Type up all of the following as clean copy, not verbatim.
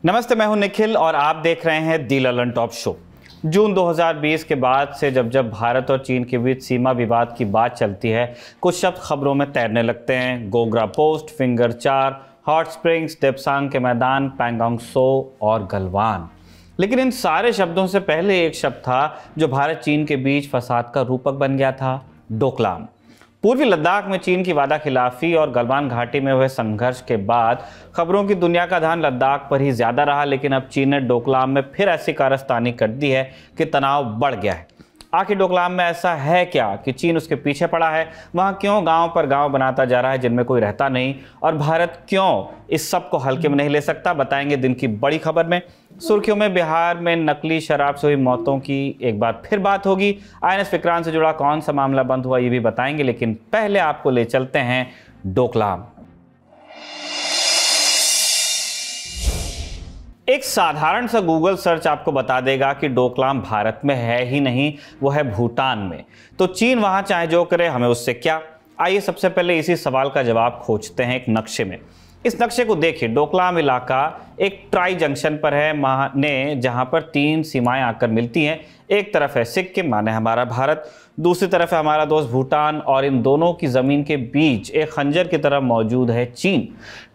नमस्ते, मैं हूं निखिल और आप देख रहे हैं दी ललन टॉप शो। जून 2020 के बाद से जब भारत और चीन के बीच सीमा विवाद की बात चलती है, कुछ शब्द खबरों में तैरने लगते हैं। Gogra post, finger 4, hot springs, Depsang के मैदान, पैंगोंग त्सो और गलवान। लेकिन इन सारे शब्दों से पहले एक शब्द था जो भारत चीन के बीच फसाद का रूपक बन गया था, डोकलाम। पूर्वी लद्दाख में चीन की वादा खिलाफी और गलवान घाटी में हुए संघर्ष के बाद खबरों की दुनिया का ध्यान लद्दाख पर ही ज्यादा रहा, लेकिन अब चीन ने डोकलाम में फिर ऐसी कारस्तानी कर दी है कि तनाव बढ़ गया है। आखिर डोकलाम में ऐसा है क्या कि चीन उसके पीछे पड़ा है? वहां क्यों गांव पर गांव बनाता जा रहा है जिनमें कोई रहता नहीं? और भारत क्यों इस सब को हल्के में नहीं ले सकता? बताएंगे दिन की बड़ी खबर में। सुर्खियों में बिहार में नकली शराब से हुई मौतों की एक बार फिर बात होगी। INS विक्रांत से जुड़ा कौन सा मामला बंद हुआ ये भी बताएंगे, लेकिन पहले आपको ले चलते हैं डोकलाम। एक साधारण सा गूगल सर्च आपको बता देगा कि डोकलाम भारत में है ही नहीं, वो है भूटान में। तो चीन वहां चाहे जो करे, हमें उससे क्या? आइए सबसे पहले इसी सवाल का जवाब खोजते हैं एक नक्शे में। इस नक्शे को देखिए। डोकलाम इलाका एक ट्राई जंक्शन पर है माने जहां पर 3 सीमाएं आकर मिलती हैं। एक तरफ है सिक्किम माने हमारा भारत, दूसरी तरफ है हमारा दोस्त भूटान, और इन दोनों की जमीन के बीच एक खंजर की तरह मौजूद है चीन।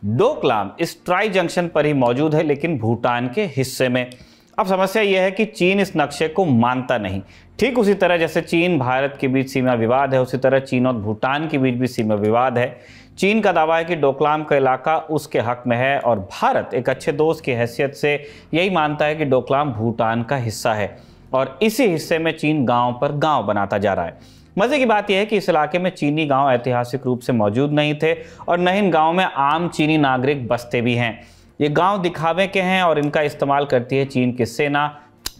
डोकलाम इस ट्राई जंक्शन पर ही मौजूद है, लेकिन भूटान के हिस्से में। अब समस्या यह है कि चीन इस नक्शे को मानता नहीं। ठीक उसी तरह जैसे चीन भारत के बीच सीमा विवाद है, उसी तरह चीन और भूटान के बीच भी सीमा विवाद है। चीन का दावा है कि डोकलाम का इलाका उसके हक में है, और भारत एक अच्छे दोस्त की हैसियत से यही मानता है कि डोकलाम भूटान का हिस्सा है, और इसी हिस्से में चीन गांव पर गांव बनाता जा रहा है। मजे की बात यह है कि इस इलाके में चीनी गांव ऐतिहासिक रूप से मौजूद नहीं थे, और न इन गांव में आम चीनी नागरिक बसते भी हैं। ये गांव दिखावे के हैं और इनका इस्तेमाल करती है चीन की सेना।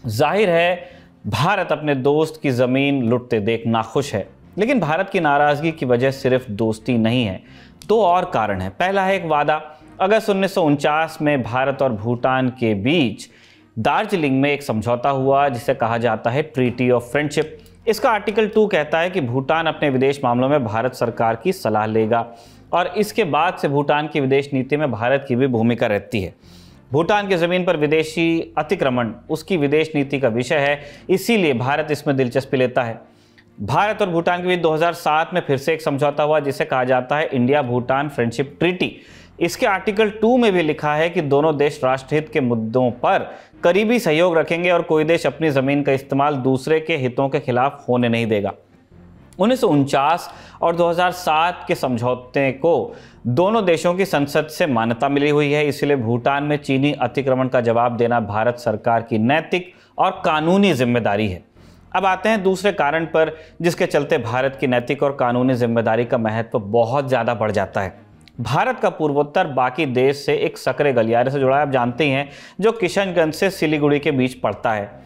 जाहिर है भारत अपने दोस्त की जमीन लुटते देख नाखुश है, लेकिन भारत की नाराजगी की वजह सिर्फ दोस्ती नहीं है, 2 और कारण है। पहला है एक वादा। अगस्त 1949 में भारत और भूटान के बीच दार्जिलिंग में एक समझौता हुआ जिसे कहा जाता है ट्रीटी ऑफ फ्रेंडशिप। इसका आर्टिकल 2 कहता है कि भूटान अपने विदेश मामलों में भारत सरकार की सलाह लेगा, और इसके बाद से भूटान की विदेश नीति में भारत की भी भूमिका रहती है। भूटान की जमीन पर विदेशी अतिक्रमण उसकी विदेश नीति का विषय है, इसीलिए भारत इसमें दिलचस्पी लेता है। भारत और भूटान के बीच 2007 में फिर से एक समझौता हुआ जिसे कहा जाता है इंडिया भूटान फ्रेंडशिप ट्रीटी। इसके आर्टिकल 2 में भी लिखा है कि दोनों देश राष्ट्रहित के मुद्दों पर करीबी सहयोग रखेंगे और कोई देश अपनी जमीन का इस्तेमाल दूसरे के हितों के खिलाफ होने नहीं देगा। 1949 और 2007 के समझौते को दोनों देशों की संसद से मान्यता मिली हुई है, इसलिए भूटान में चीनी अतिक्रमण का जवाब देना भारत सरकार की नैतिक और कानूनी जिम्मेदारी है। अब आते हैं दूसरे कारण पर जिसके चलते भारत की नैतिक और कानूनी जिम्मेदारी का महत्व बहुत ज़्यादा बढ़ जाता है। भारत का पूर्वोत्तर बाकी देश से एक सकरे गलियारे से जुड़ा है, आप जानते ही हैं, जो किशनगंज से सिलीगुड़ी के बीच पड़ता है।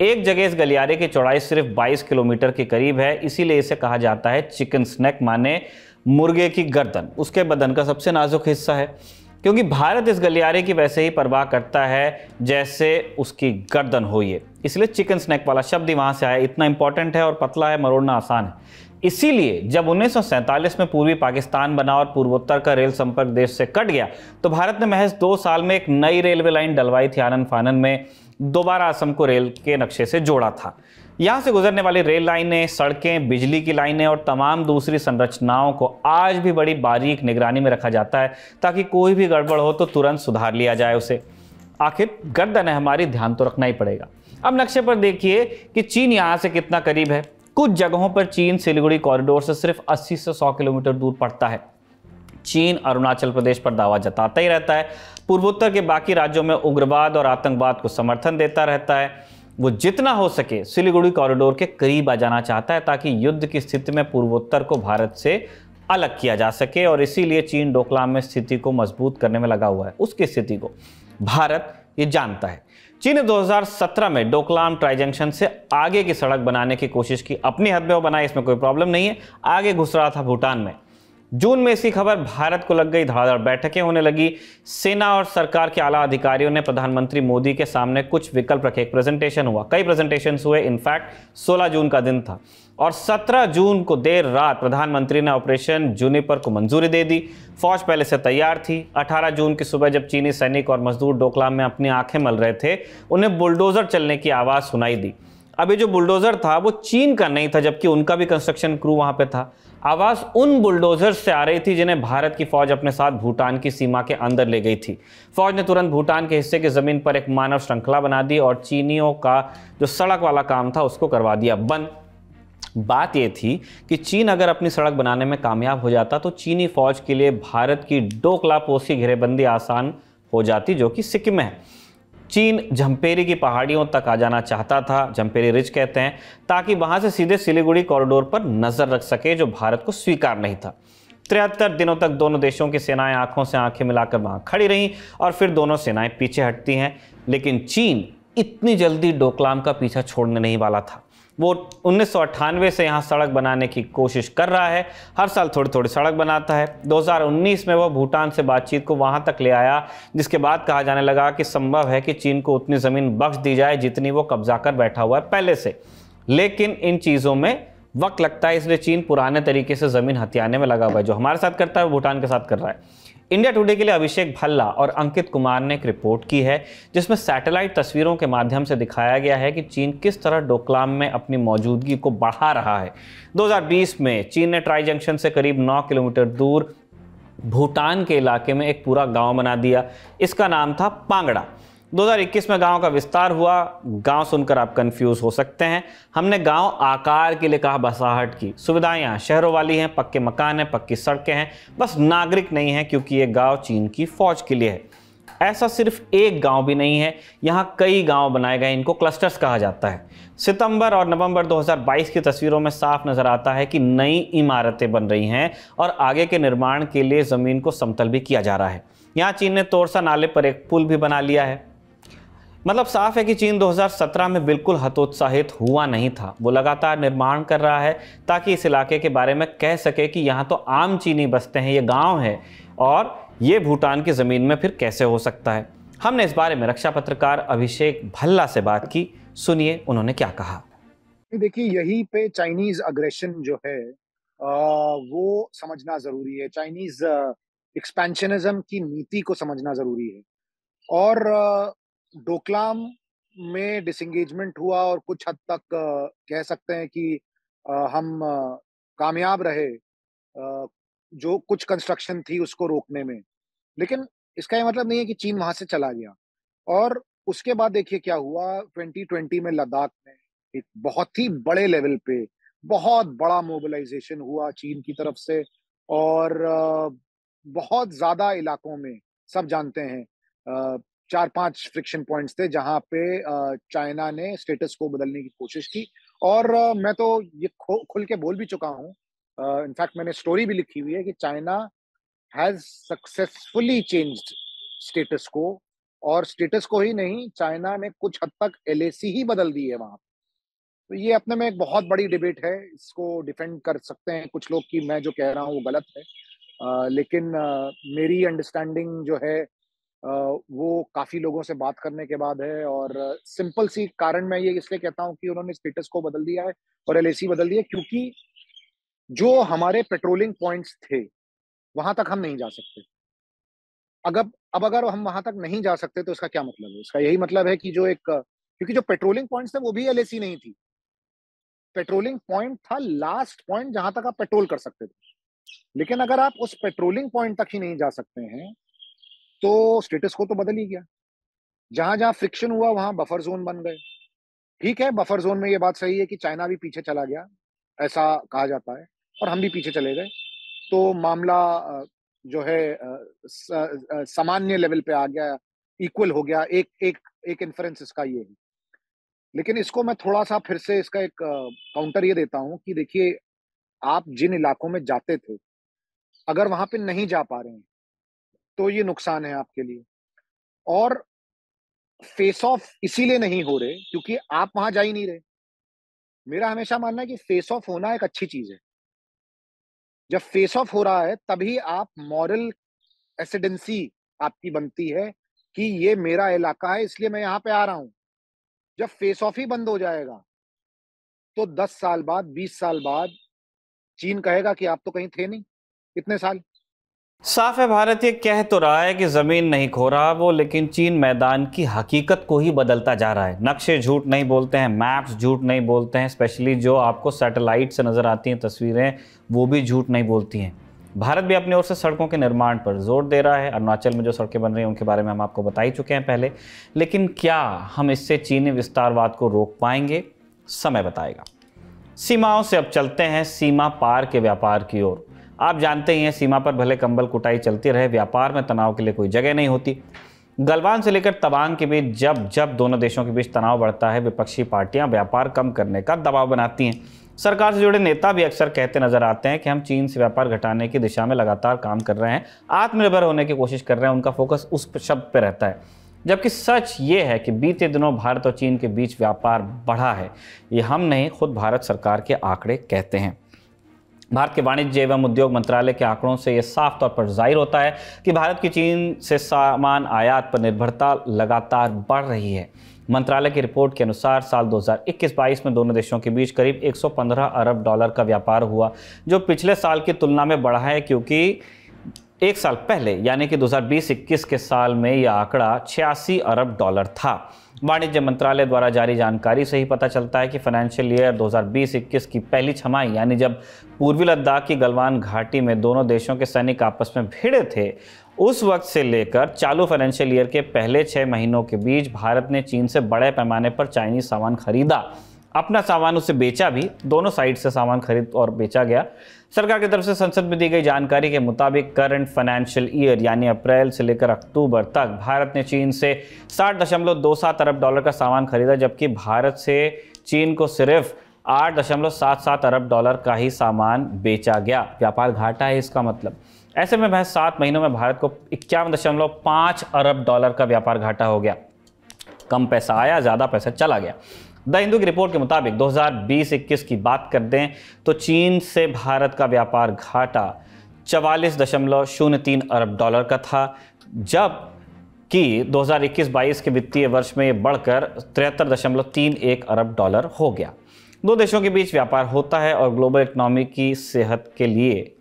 एक जगह इस गलियारे की चौड़ाई सिर्फ 22 किलोमीटर के करीब है, इसीलिए इसे कहा जाता है चिकन स्नैक माने मुर्गे की गर्दन। उसके बदन का सबसे नाजुक हिस्सा है, क्योंकि भारत इस गलियारे की वैसे ही परवाह करता है जैसे उसकी गर्दन हो ये, इसलिए चिकन स्नैक वाला शब्द ही वहां से आया। इतना इंपॉर्टेंट है और पतला है, मरोड़ना आसान है। इसीलिए जब 1947 में पूर्वी पाकिस्तान बना और पूर्वोत्तर का रेल संपर्क देश से कट गया, तो भारत ने महज 2 साल में एक नई रेलवे लाइन डलवाई थी। आनन फानन में दोबारा असम को रेल के नक्शे से जोड़ा था। यहाँ से गुजरने वाली रेल लाइनें, सड़कें, बिजली की लाइनें और तमाम दूसरी संरचनाओं को आज भी बड़ी बारीक निगरानी में रखा जाता है, ताकि कोई भी गड़बड़ हो तो तुरंत सुधार लिया जाए उसे। आखिर गर्दन है हमारी, ध्यान तो रखना ही पड़ेगा। अब नक्शे पर देखिए कि चीन यहाँ से कितना करीब है। कुछ जगहों पर चीन सिलीगुड़ी कॉरिडोर से सिर्फ 80 से 100 किलोमीटर दूर पड़ता है। चीन अरुणाचल प्रदेश पर दावा जताता ही रहता है, पूर्वोत्तर के बाकी राज्यों में उग्रवाद और आतंकवाद को समर्थन देता रहता है। वो जितना हो सके सिलीगुड़ी कॉरिडोर के करीब आ जाना चाहता है, ताकि युद्ध की स्थिति में पूर्वोत्तर को भारत से अलग किया जा सके, और इसीलिए चीन डोकलाम में स्थिति को मजबूत करने में लगा हुआ है। उसकी स्थिति को भारत ये जानता है। चीन ने 2017 में डोकलाम ट्राई जंक्शन से आगे की सड़क बनाने की कोशिश की। अपनी हद में वो बनाई, इसमें कोई प्रॉब्लम नहीं है। आगे घुस रहा था भूटान में। जून में इसी खबर भारत को लग गई धड़ाधड़ बैठकें होने लगी। सेना और सरकार के आला अधिकारियों ने प्रधानमंत्री मोदी के सामने कुछ विकल्प रखे। एक प्रेजेंटेशन हुआ, कई प्रेजेंटेशन हुए। इनफैक्ट 16 जून का दिन था और 17 जून को देर रात प्रधानमंत्री ने ऑपरेशन जूनिपर को मंजूरी दे दी। फौज पहले से तैयार थी। 18 जून की सुबह जब चीनी सैनिक और मजदूर डोकलाम में अपनी आंखें मल रहे थे, उन्हें बुलडोजर चलने की आवाज सुनाई दी। अब ये जो बुलडोजर था वो चीन का नहीं था, जबकि उनका भी कंस्ट्रक्शन क्रू वहां पे था। आवाज उन बुलडोजर से आ रही थी जिन्हें भारत की फौज अपने साथ भूटान की सीमा के अंदर ले गई थी। फौज ने तुरंत भूटान के हिस्से की जमीन पर एक मानव श्रृंखला बना दी और चीनियों का जो सड़क वाला काम था उसको करवा दिया बंद। बात यह थी कि चीन अगर अपनी सड़क बनाने में कामयाब हो जाता तो चीनी फौज के लिए भारत की डोकला पोस्ट की घेरेबंदी आसान हो जाती, जो कि सिक्किम में है। चीन झंपेरी की पहाड़ियों तक आ जाना चाहता था, झंपेरी रिज कहते हैं, ताकि वहां से सीधे सिलीगुड़ी कॉरिडोर पर नजर रख सके, जो भारत को स्वीकार नहीं था। 73 दिनों तक दोनों देशों की सेनाएं आंखों से आंखें मिलाकर वहां खड़ी रहीं और फिर दोनों सेनाएं पीछे हटती हैं। लेकिन चीन इतनी जल्दी डोकलाम का पीछा छोड़ने नहीं वाला था। वो 1998 से यहाँ सड़क बनाने की कोशिश कर रहा है। हर साल थोड़ी थोड़ी सड़क बनाता है। 2019 में वो भूटान से बातचीत को वहाँ तक ले आया, जिसके बाद कहा जाने लगा कि संभव है कि चीन को उतनी ज़मीन बख्श दी जाए जितनी वो कब्जा कर बैठा हुआ है पहले से। लेकिन इन चीज़ों में वक्त लगता है, इसलिए चीन पुराने तरीके से ज़मीन हथियाने में लगा हुआ है। जो हमारे साथ करता है वो भूटान के साथ कर रहा है। इंडिया टुडे के लिए अभिषेक भल्ला और अंकित कुमार ने एक रिपोर्ट की है, जिसमें सैटेलाइट तस्वीरों के माध्यम से दिखाया गया है कि चीन किस तरह डोकलाम में अपनी मौजूदगी को बढ़ा रहा है। 2020 में चीन ने ट्राई जंक्शन से करीब 9 किलोमीटर दूर भूटान के इलाके में एक पूरा गांव बना दिया। इसका नाम था पांगड़ा। 2021 में गांव का विस्तार हुआ। गांव सुनकर आप कंफ्यूज हो सकते हैं। हमने गांव आकार के लिए कहा, बसाहट की। सुविधाएं यहाँ शहरों वाली हैं, पक्के मकान हैं, पक्की सड़कें हैं, बस नागरिक नहीं है, क्योंकि ये गांव चीन की फौज के लिए है। ऐसा सिर्फ एक गांव भी नहीं है, यहाँ कई गांव बनाए गए, इनको क्लस्टर्स कहा जाता है। सितंबर और नवंबर 2022 की तस्वीरों में साफ नजर आता है कि नई इमारतें बन रही हैं और आगे के निर्माण के लिए जमीन को समतल भी किया जा रहा है। यहाँ चीन ने तोरसा नाले पर एक पुल भी बना लिया है। मतलब साफ है कि चीन 2017 में बिल्कुल हतोत्साहित हुआ नहीं था। वो लगातार निर्माण कर रहा है ताकि इस इलाके के बारे में कह सके कि यहाँ तो आम चीनी बसते हैं, ये गांव है और ये भूटान की ज़मीन में फिर कैसे हो सकता है। हमने इस बारे में रक्षा पत्रकार अभिषेक भल्ला से बात की। सुनिए उन्होंने क्या कहा। देखिए, यहीं पे चाइनीज अग्रेशन जो है वो समझना जरूरी है। चाइनीज एक्सपेंशनिज्म की नीति को समझना जरूरी है। और डोकलाम में डिसंगेजमेंट हुआ और कुछ हद तक कह सकते हैं कि हम कामयाब रहे जो कुछ कंस्ट्रक्शन थी उसको रोकने में। लेकिन इसका ये मतलब नहीं है कि चीन वहां से चला गया। और उसके बाद देखिए क्या हुआ। 2020 में लद्दाख में एक बहुत ही बड़े लेवल पे बहुत बड़ा मोबिलाइजेशन हुआ चीन की तरफ से। और बहुत ज्यादा इलाकों में, सब जानते हैं, 4-5 फ्रिक्शन पॉइंट्स थे जहां पे चाइना ने स्टेटस को बदलने की कोशिश की। और मैं तो ये खुल के बोल भी चुका हूँ। इनफैक्ट मैंने स्टोरी भी लिखी हुई है कि China has successfully changed status को। और स्टेटस को ही नहीं, चाइना ने कुछ हद तक एलएसी ही बदल दी है वहां। तो ये अपने में एक बहुत बड़ी डिबेट है। इसको डिफेंड कर सकते हैं कुछ लोग कि मैं जो कह रहा हूँ वो गलत है। लेकिन मेरी अंडरस्टैंडिंग जो है वो काफी लोगों से बात करने के बाद है। और सिंपल सी कारण मैं ये इसलिए कहता हूँ कि उन्होंने स्टेटस को बदल दिया है और एलएसी बदल दिया, क्योंकि जो हमारे पेट्रोलिंग पॉइंट्स थे वहां तक हम नहीं जा सकते। अब अगर हम वहां तक नहीं जा सकते तो इसका क्या मतलब है? इसका यही मतलब है कि जो एक, क्योंकि जो पेट्रोलिंग पॉइंट्स थे वो भी एलएसी नहीं थी। पेट्रोलिंग पॉइंट था लास्ट पॉइंट जहां तक आप पेट्रोल कर सकते थे। लेकिन अगर आप उस पेट्रोलिंग पॉइंट तक ही नहीं जा सकते हैं तो स्टेटस को तो बदल ही गया। जहां जहां फ्रिक्शन हुआ वहां बफर जोन बन गए। ठीक है, बफर जोन में ये बात सही है कि चाइना भी पीछे चला गया, ऐसा कहा जाता है, और हम भी पीछे चले गए। तो मामला जो है सामान्य लेवल पे आ गया, इक्वल हो गया। एक एक एक इन्फ्रेंस इसका ये है। लेकिन इसको मैं थोड़ा सा फिर से इसका एक काउंटर ये देता हूं कि देखिए, आप जिन इलाकों में जाते थे, अगर वहां पे नहीं जा पा रहे हैं तो ये नुकसान है आपके लिए। और फेस ऑफ इसीलिए नहीं हो रहे क्योंकि आप वहां जा ही नहीं रहे। मेरा हमेशा मानना है कि फेस ऑफ होना एक अच्छी चीज है। जब फेस ऑफ हो रहा है तभी आप मॉरल एसिडेंसी आपकी बनती है कि ये मेरा इलाका है इसलिए मैं यहाँ पे आ रहा हूँ। जब फेस ऑफ ही बंद हो जाएगा, तो 10 साल बाद, 20 साल बाद चीन कहेगा कि आप तो कहीं थे नहीं इतने साल। साफ है, भारत ये कह तो रहा है कि जमीन नहीं खो रहा वो, लेकिन चीन मैदान की हकीकत को ही बदलता जा रहा है। नक्शे झूठ नहीं बोलते हैं, मैप्स झूठ नहीं बोलते हैं, स्पेशली जो आपको सैटेलाइट से नजर आती हैं तस्वीरें, वो भी झूठ नहीं बोलती हैं। भारत भी अपनी ओर से सड़कों के निर्माण पर जोर दे रहा है। अरुणाचल में जो सड़कें बन रही हैं उनके बारे में हम आपको बता ही चुके हैं पहले, लेकिन क्या हम इससे चीनी विस्तारवाद को रोक पाएंगे? समय बताएगा। सीमाओं से अब चलते हैं सीमा पार के व्यापार की ओर। आप जानते ही हैं, सीमा पर भले कंबल कुटाई चलती रहे, व्यापार में तनाव के लिए कोई जगह नहीं होती। गलवान से लेकर तवांग के बीच जब जब दोनों देशों के बीच तनाव बढ़ता है, विपक्षी पार्टियां व्यापार कम करने का दबाव बनाती हैं। सरकार से जुड़े नेता भी अक्सर कहते नजर आते हैं कि हम चीन से व्यापार घटाने की दिशा में लगातार काम कर रहे हैं, आत्मनिर्भर होने की कोशिश कर रहे हैं। उनका फोकस उस शब्द पर रहता है, जबकि सच ये है कि बीते दिनों भारत और चीन के बीच व्यापार बढ़ा है। ये हम नहीं, खुद भारत सरकार के आंकड़े कहते हैं। भारत के वाणिज्य एवं उद्योग मंत्रालय के आंकड़ों से यह साफ तौर पर जाहिर होता है कि भारत की चीन से सामान आयात पर निर्भरता लगातार बढ़ रही है। मंत्रालय की रिपोर्ट के अनुसार साल 2021-22 में दोनों देशों के बीच करीब 115 अरब डॉलर का व्यापार हुआ, जो पिछले साल की तुलना में बढ़ा है, क्योंकि एक साल पहले यानी कि 2020-21 के साल में यह आंकड़ा 86 अरब डॉलर था। वाणिज्य मंत्रालय द्वारा जारी जानकारी से ही पता चलता है कि फाइनेंशियल ईयर 2020-21 की पहली छमाही, यानी जब पूर्वी लद्दाख की गलवान घाटी में दोनों देशों के सैनिक आपस में भिड़े थे, उस वक्त से लेकर चालू फाइनेंशियल ईयर के पहले 6 महीनों के बीच भारत ने चीन से बड़े पैमाने पर चाइनीज सामान खरीदा, अपना सामान उसे बेचा भी। दोनों साइड से सामान खरीद और बेचा गया। सरकार की तरफ से संसद में दी गई जानकारी के मुताबिक करंट फाइनेंशियल ईयर यानी अप्रैल से लेकर अक्टूबर तक भारत ने चीन से 60.27 अरब डॉलर का सामान खरीदा, जबकि भारत से चीन को सिर्फ 8.77 अरब डॉलर का ही सामान बेचा गया। व्यापार घाटा है इसका मतलब। ऐसे में महज 7 महीनों में भारत को 51.5 अरब डॉलर का व्यापार घाटा हो गया। कम पैसा आया, ज़्यादा पैसा चला गया। द हिंदू की रिपोर्ट के मुताबिक 2020-21 की बात कर दें तो चीन से भारत का व्यापार घाटा 44.03 अरब डॉलर का था, जबकि 2021-22 के वित्तीय वर्ष में ये बढ़कर 73.31 अरब डॉलर हो गया। दो देशों के बीच व्यापार होता है और ग्लोबल इकोनॉमी की सेहत के लिए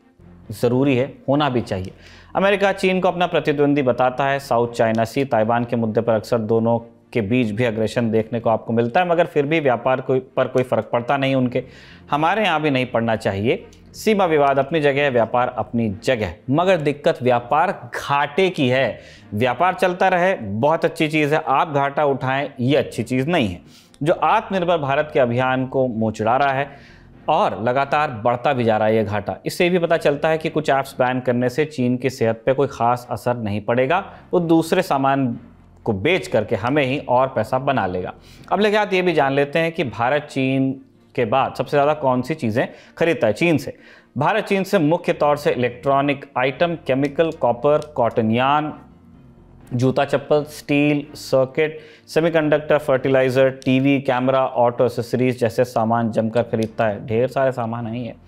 ज़रूरी है, होना भी चाहिए। अमेरिका चीन को अपना प्रतिद्वंदी बताता है। साउथ चाइना सी, ताइवान के मुद्दे पर अक्सर दोनों के बीच भी अग्रेशन देखने को आपको मिलता है, मगर फिर भी व्यापार पर कोई फर्क पड़ता नहीं उनके। हमारे यहाँ भी नहीं पड़ना चाहिए। सीमा विवाद अपनी जगह है, व्यापार अपनी जगह, मगर दिक्कत व्यापार घाटे की है। व्यापार चलता रहे बहुत अच्छी चीज़ है, आप घाटा उठाएं ये अच्छी चीज़ नहीं है। जो आत्मनिर्भर भारत के अभियान को मोचड़ा रहा है और लगातार बढ़ता भी जा रहा है ये घाटा। इससे भी पता चलता है कि कुछ ऐप्स बैन करने से चीन की सेहत पे कोई खास असर नहीं पड़ेगा, वो दूसरे सामान को बेच करके हमें ही और पैसा बना लेगा। अब लेकिन आप ये भी जान लेते हैं कि भारत चीन के बाद सबसे ज़्यादा कौन सी चीज़ें खरीदता है चीन से। भारत चीन से मुख्य तौर से electronic item, chemical, copper, cotton yarn, जूता चप्पल, steel, circuit, semiconductor, fertiliser, TV, camera, auto accessories जैसे सामान जमकर खरीदता है। ढेर सारे सामान नहीं है।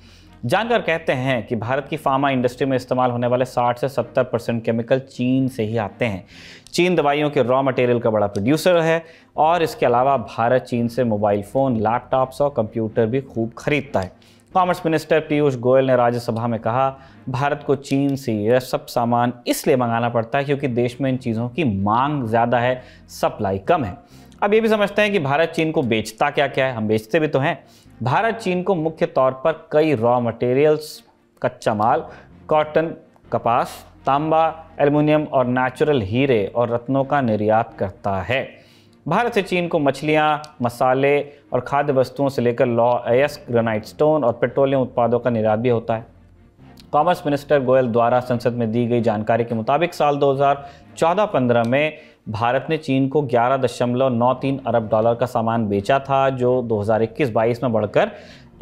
जानकार कहते हैं कि भारत की फार्मा इंडस्ट्री में इस्तेमाल होने वाले 60 से 70% केमिकल चीन से ही आते हैं। चीन दवाइयों के रॉ मटेरियल का बड़ा प्रोड्यूसर है और इसके अलावा भारत चीन से मोबाइल फ़ोन, लैपटॉप्स और कंप्यूटर भी खूब खरीदता है। कॉमर्स मिनिस्टर पीयूष गोयल ने राज्यसभा में कहा, भारत को चीन से यह सब सामान इसलिए मंगाना पड़ता है क्योंकि देश में इन चीज़ों की मांग ज़्यादा है, सप्लाई कम है। अब ये भी समझते हैं कि भारत चीन को बेचता क्या क्या है, हम बेचते भी तो हैं। भारत चीन को मुख्य तौर पर कई रॉ मटेरियल्स, कच्चा माल, कॉटन, कपास, तांबा, एल्युमिनियम और नेचुरल हीरे और रत्नों का निर्यात करता है। भारत से चीन को मछलियाँ, मसाले और खाद्य वस्तुओं से लेकर लौह अयस्क, ग्रेनाइट स्टोन और पेट्रोलियम उत्पादों का निर्यात भी होता है। कॉमर्स मिनिस्टर गोयल द्वारा संसद में दी गई जानकारी के मुताबिक साल 2014-15 में भारत ने चीन को 11.93 अरब डॉलर का सामान बेचा था, जो 2021-22 में बढ़कर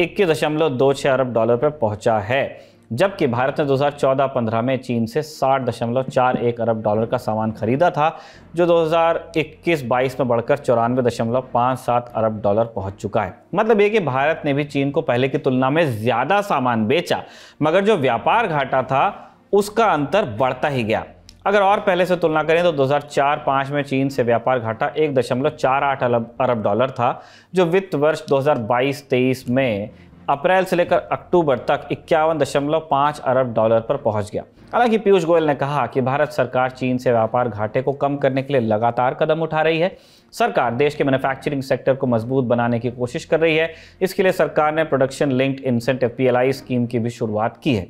21.26 अरब डॉलर पर पहुंचा है। जबकि भारत ने 2014-15 में चीन से 60.41 अरब डॉलर का सामान खरीदा था, जो 2021-22 में बढ़कर 94.57 अरब डॉलर पहुंच चुका है। मतलब ये कि भारत ने भी चीन को पहले की तुलना में ज़्यादा सामान बेचा, मगर जो व्यापार घाटा था उसका अंतर बढ़ता ही गया। अगर और पहले से तुलना करें तो 2004-05 में चीन से व्यापार घाटा 1.48 अरब डॉलर था, जो वित्त वर्ष 2022-23 में अप्रैल से लेकर अक्टूबर तक 51.5 अरब डॉलर पर पहुंच गया। हालांकि पीयूष गोयल ने कहा कि भारत सरकार चीन से व्यापार घाटे को कम करने के लिए लगातार कदम उठा रही है। सरकार देश के मैन्युफैक्चरिंग सेक्टर को मजबूत बनाने की कोशिश कर रही है। इसके लिए सरकार ने production linked incentive PLI scheme की भी शुरुआत की है।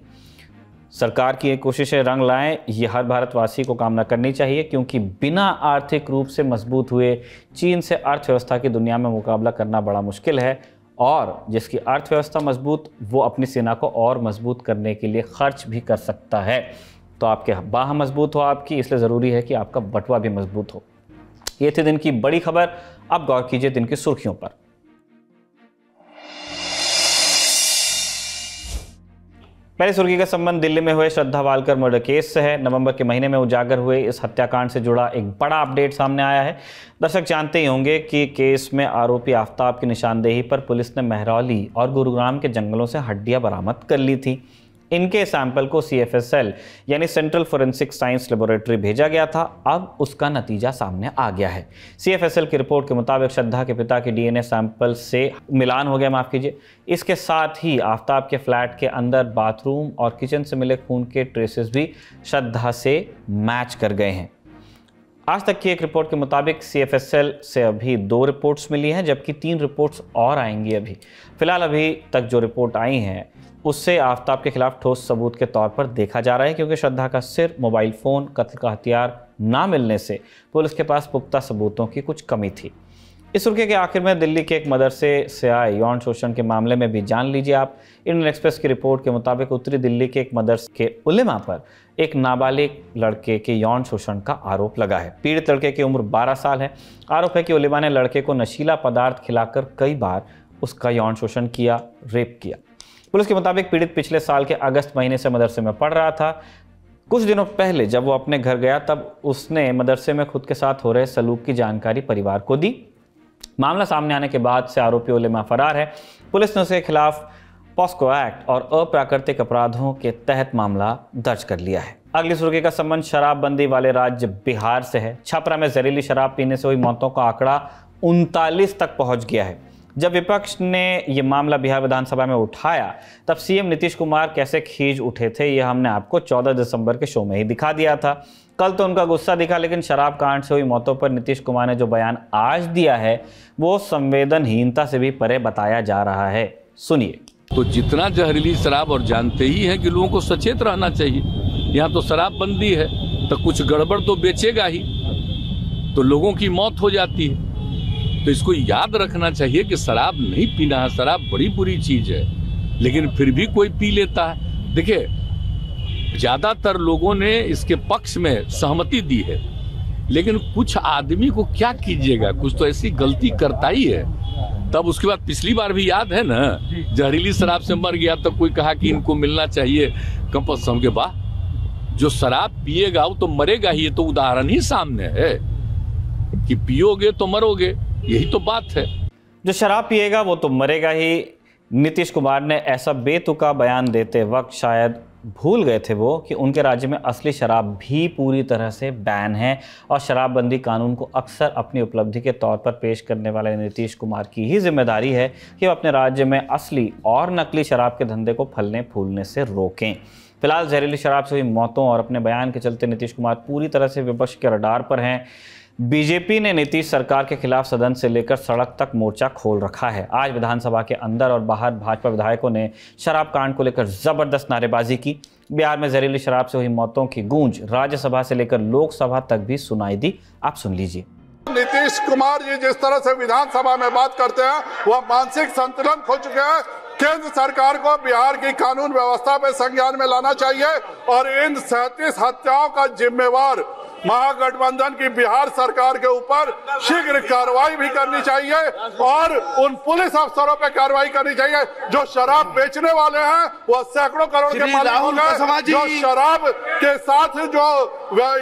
सरकार की ये कोशिशें रंग लाएं, ये हर भारतवासी को कामना करनी चाहिए, क्योंकि बिना आर्थिक रूप से मजबूत हुए चीन से अर्थव्यवस्था की दुनिया में मुकाबला करना बड़ा मुश्किल है, और जिसकी अर्थव्यवस्था मजबूत, वो अपनी सेना को और मजबूत करने के लिए खर्च भी कर सकता है। तो आपके बाह मजबूत हो आपकी, इसलिए ज़रूरी है कि आपका बटुआ भी मजबूत हो। ये थी दिन की बड़ी खबर। अब गौर कीजिए दिन की सुर्खियों पर। पहली सुर्खी का संबंध दिल्ली में हुए श्रद्धा वालकर मर्डर केस से है। नवंबर के महीने में उजागर हुए इस हत्याकांड से जुड़ा एक बड़ा अपडेट सामने आया है। दर्शक जानते ही होंगे कि केस में आरोपी आफ्ताब की निशानदेही पर पुलिस ने महरौली और गुरुग्राम के जंगलों से हड्डियां बरामद कर ली थी। इनके सैंपल को CFSL यानी सेंट्रल फोरेंसिक साइंस लेबोरेटरी भेजा गया था। अब उसका नतीजा सामने आ गया है। CFSL की रिपोर्ट के मुताबिक श्रद्धा के पिता के DNA सैंपल से मिलान हो गया, माफ कीजिए। इसके साथ ही आफ्ताब के फ्लैट के अंदर बाथरूम और किचन से मिले खून के ट्रेसेस भी श्रद्धा से मैच कर गए हैं। आज तक की एक रिपोर्ट के मुताबिक CFSL से अभी 2 रिपोर्ट्स मिली हैं, जबकि 3 रिपोर्ट्स और आएंगी। फिलहाल अभी तक जो रिपोर्ट आई हैं उससे आफ्ताब के खिलाफ ठोस सबूत के तौर पर देखा जा रहा है, क्योंकि श्रद्धा का सिर, मोबाइल फ़ोन, कत्ल का हथियार ना मिलने से पुलिस के पास पुख्ता सबूतों की कुछ कमी थी। इस सुर्खी के आखिर में दिल्ली के एक मदरसे से आए यौन शोषण के मामले में भी जान लीजिए आप। इंडियन एक्सप्रेस की रिपोर्ट के मुताबिक उत्तरी दिल्ली के एक मदरसे के उलेमा पर एक नाबालिग लड़के के यौन शोषण का आरोप लगा है। पीड़ित लड़के की उम्र 12 साल है। आरोप है कि उलेमा ने लड़के को नशीला पदार्थ खिलाकर कई बार उसका यौन शोषण किया, रेप किया। पुलिस के मुताबिक पीड़ित पिछले साल के अगस्त महीने से मदरसे में पढ़ रहा था। कुछ दिनों पहले जब वो अपने घर गया, तब उसने मदरसे में खुद के साथ हो रहे सलूक की जानकारी परिवार को दी। मामला सामने आने के बाद से आरोपी उलेमा फरार है। पुलिस ने उसके खिलाफ पॉस्को एक्ट और अप्राकृतिक अपराधों के तहत मामला दर्ज कर लिया है। अगली सुर्खी का संबंध शराबबंदी वाले राज्य बिहार से है। छपरा में जहरीली शराब पीने से हुई मौतों का आंकड़ा 39 तक पहुंच गया है। जब विपक्ष ने ये मामला बिहार विधानसभा में उठाया, तब CM नीतीश कुमार कैसे खींच उठे थे, ये हमने आपको 14 दिसंबर के शो में ही दिखा दिया था। कल तो उनका गुस्सा दिखा, लेकिन शराब कांड से हुई मौतों पर नीतीश कुमार ने जो बयान आज दिया है वो संवेदनहीनता से भी परे बताया जा रहा है। सुनिए। तो जितना जहरीली शराब, और जानते ही हैं कि लोगों को सचेत रहना चाहिए। यहाँ तो शराबबंदी है तो कुछ गड़बड़ तो बेचेगा ही, तो लोगों की मौत हो जाती है। तो इसको याद रखना चाहिए कि शराब नहीं पीना है। शराब बड़ी बुरी चीज है, लेकिन फिर भी कोई पी लेता है। देखिए, ज्यादातर लोगों ने इसके पक्ष में सहमति दी है, लेकिन कुछ आदमी को क्या कीजिएगा, कुछ तो ऐसी गलती करता ही है। तब उसके बाद पिछली बार भी याद है ना, जहरीली शराब से मर गया तो कोई कहा कि इनको मिलना चाहिए कंपल्सरी के बाद। जो शराब पिएगा वो तो मरेगा ही। ये तो उदाहरण ही सामने है कि पियोगे तो मरोगे, यही तो बात है। जो शराब पिएगा वो तो मरेगा ही। नीतीश कुमार ने ऐसा बेतुका बयान देते वक्त शायद भूल गए थे वो कि उनके राज्य में असली शराब भी पूरी तरह से बैन है, और शराबबंदी कानून को अक्सर अपनी उपलब्धि के तौर पर पेश करने वाले नीतीश कुमार की ही जिम्मेदारी है कि वो अपने राज्य में असली और नकली शराब के धंधे को फलने फूलने से रोकें। फिलहाल जहरीली शराब से हुई मौतों और अपने बयान के चलते नीतीश कुमार पूरी तरह से विपक्ष के रडार पर हैं। बीजेपी ने नीतीश सरकार के खिलाफ सदन से लेकर सड़क तक मोर्चा खोल रखा है। आज विधानसभा के अंदर और बाहर भाजपा विधायकों ने शराब कांड को लेकर जबरदस्त नारेबाजी की। बिहार में जहरीली शराब से हुई मौतों की गूंज राज्यसभा से लेकर लोकसभा तक भी सुनाई दी। आप सुन लीजिए। नीतीश कुमार जी जिस तरह से विधानसभा में बात करते हैं, वह मानसिक संतुलन खो चुके हैं। केंद्र सरकार को बिहार की कानून व्यवस्था पे संज्ञान में लाना चाहिए और इन 37 हत्याओं का जिम्मेवार महागठबंधन की बिहार सरकार के ऊपर शीघ्र कार्रवाई भी करनी चाहिए और उन पुलिस अफसरों पर कार्रवाई करनी चाहिए जो शराब बेचने वाले हैं। वो सैकड़ों करोड़ के मालिक हो गए, जो शराब के साथ जो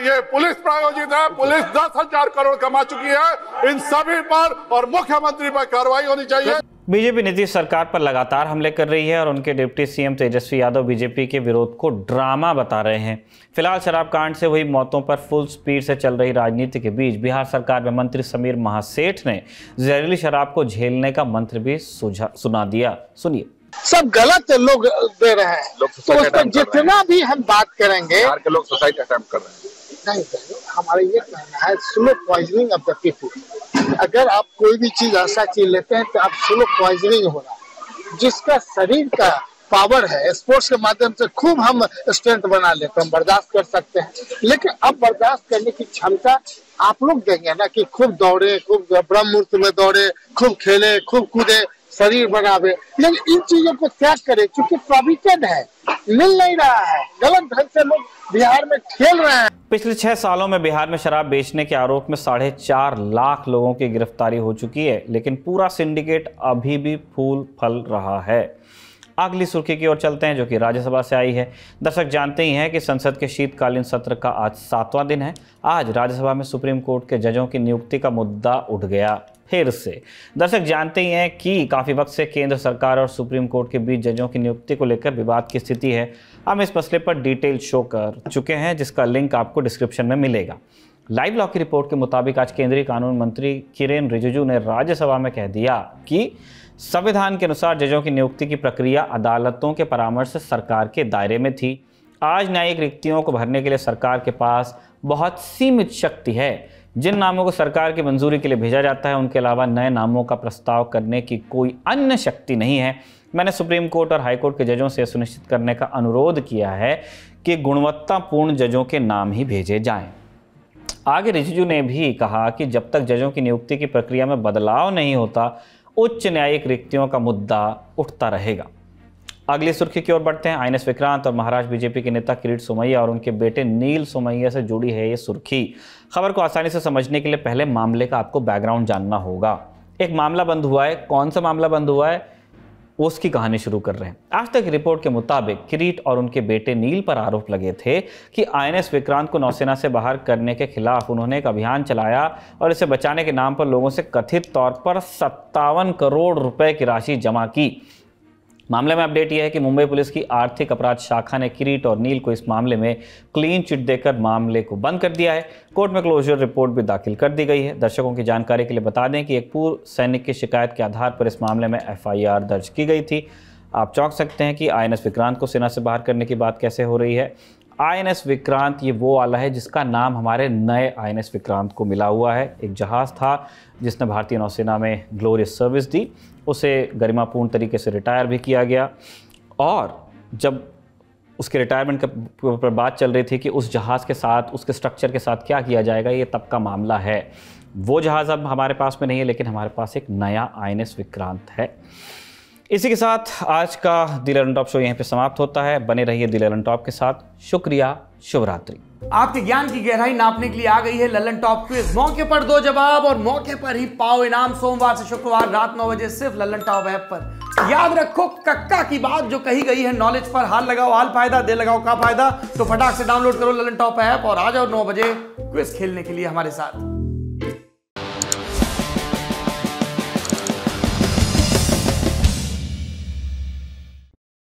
ये पुलिस प्रायोजित है, पुलिस 10,000 करोड़ कमा चुकी है। इन सभी पर और मुख्यमंत्री पर कार्रवाई होनी चाहिए। बीजेपी नीतीश सरकार पर लगातार हमले कर रही है और उनके deputy CM Tejashwi Yadav BJP के विरोध को ड्रामा बता रहे हैं। फिलहाल शराब कांड से हुई मौतों पर फुल स्पीड से चल रही राजनीति के बीच बिहार सरकार में मंत्री समीर महासेठ ने जहरीली शराब को झेलने का मंत्र भी सुना दिया। सुनिए। सब गलत लोग दे रहे हैं, तो उसका जितना भी हम बात करेंगे, बिहार के लोग सुसाइड अटेम्प्ट कर रहे हैं। नहीं, हमारा ये कहना है slow poisoning of the people. अगर आप कोई भी चीज ऐसा चीज लेते हैं तो आप स्लो पॉइजनिंग हो रहा है। जिसका शरीर का पावर है, स्पोर्ट्स के माध्यम से खूब हम स्ट्रेंथ बना लेते हैं, हम बर्दाश्त कर सकते हैं, लेकिन अब बर्दाश्त करने की क्षमता आप लोग देंगे ना कि खूब दौड़े, खूब ब्रह्म मुहूर्त में दौड़े, खूब खेले, खूब कूदे, शरीर बनावे, लेकिन इन चीजों को त्याग करें क्योंकि प्रोविजन है, मिल नहीं रहा है, गलत ढंग से लोग बिहार में खेल रहे हैं। पिछले 6 सालों में बिहार में शराब बेचने के आरोप में 4.5 लाख लोगों की गिरफ्तारी हो चुकी है, लेकिन पूरा सिंडिकेट अभी भी फूल फल रहा है। अगली सुर्खी की ओर चलते हैं जो कि राज्यसभा से आई है। दर्शक जानते ही हैं कि संसद के शीतकालीन सत्र का आज 7वां दिन है। आज राज्यसभा में सुप्रीम कोर्ट के जजों की नियुक्ति का मुद्दा उठ गया फिर से। दर्शक जानते ही हैं कि काफ़ी वक्त से केंद्र सरकार और सुप्रीम कोर्ट के बीच जजों की नियुक्ति को लेकर विवाद की स्थिति है। हम इस मसले पर डिटेल शो कर चुके हैं जिसका लिंक आपको डिस्क्रिप्शन में मिलेगा। लाइव लॉ की रिपोर्ट के मुताबिक आज केंद्रीय कानून मंत्री किरेन रिजिजू ने राज्यसभा में कह दिया कि संविधान के अनुसार जजों की नियुक्ति की प्रक्रिया अदालतों के परामर्श से सरकार के दायरे में थी। आज न्यायिक रिक्तियों को भरने के लिए सरकार के पास बहुत सीमित शक्ति है। जिन नामों को सरकार की मंजूरी के लिए भेजा जाता है उनके अलावा नए नामों का प्रस्ताव करने की कोई अन्य शक्ति नहीं है। मैंने सुप्रीम कोर्ट और हाई कोर्ट के जजों से सुनिश्चित करने का अनुरोध किया है कि गुणवत्तापूर्ण जजों के नाम ही भेजे जाएं। आगे रिजिजू ने भी कहा कि जब तक जजों की नियुक्ति की प्रक्रिया में बदलाव नहीं होता उच्च न्यायिक रिक्तियों का मुद्दा उठता रहेगा। अगली सुर्खी की ओर बढ़ते हैं। आईएनएस विक्रांत और महाराष्ट्र बीजेपी के नेता किरीट सोमैया और उनके बेटे नील सोमैया से जुड़ी है ये सुर्खी। खबर को आसानी से समझने के लिए पहले मामले का आपको बैकग्राउंड जानना होगा। एक मामला बंद हुआ है, कौन सा मामला बंद हुआ है उसकी कहानी शुरू कर रहे हैं। आज तक रिपोर्ट के मुताबिक किरीट और उनके बेटे नील पर आरोप लगे थे कि आईएनएस विक्रांत को नौसेना से बाहर करने के खिलाफ उन्होंने एक अभियान चलाया और इसे बचाने के नाम पर लोगों से कथित तौर पर 57 करोड़ रुपए की राशि जमा की। मामले में अपडेट यह है कि मुंबई पुलिस की आर्थिक अपराध शाखा ने किरीट और नील को इस मामले में क्लीन चिट देकर मामले को बंद कर दिया है। कोर्ट में क्लोजर रिपोर्ट भी दाखिल कर दी गई है। दर्शकों की जानकारी के लिए बता दें कि एक पूर्व सैनिक की शिकायत के आधार पर इस मामले में एफआईआर दर्ज की गई थी। आप चौंक सकते हैं कि आईएनएस विक्रांत को सेना से बाहर करने की बात कैसे हो रही है। आईएनएस विक्रांत ये वो वाला है जिसका नाम हमारे नए आईएनएस विक्रांत को मिला हुआ है। एक जहाज़ था जिसने भारतीय नौसेना में ग्लोरियस सर्विस दी, उसे गरिमापूर्ण तरीके से रिटायर भी किया गया और जब उसके रिटायरमेंट के ऊपर बात चल रही थी कि उस जहाज़ के साथ, उसके स्ट्रक्चर के साथ क्या किया जाएगा, ये तब का मामला है। वो जहाज़ अब हमारे पास में नहीं है, लेकिन हमारे पास एक नया आईएनएस विक्रांत है। इसी के साथ आज का द ललन टॉप शो यहीं पे समाप्त होता है। बने रहिए द ललन टॉप के साथ। शुक्रिया, शुभ रात्रि। आपके ज्ञान की गहराई नापने के लिए आ गई है ललन टॉप क्विज। मौके पर दो जवाब और मौके पर ही पाओ इनाम। सोमवार से शुक्रवार रात 9 बजे सिर्फ ललन टॉप ऐप पर। याद रखो कक्का की बात जो कही गई है नॉलेज पर हाल लगाओ हाल फायदा, दे लगाओ का फायदा। तो फटाक से डाउनलोड करो ललन टॉप ऐप और आ जाओ 9 बजे क्विज खेलने के लिए हमारे साथ।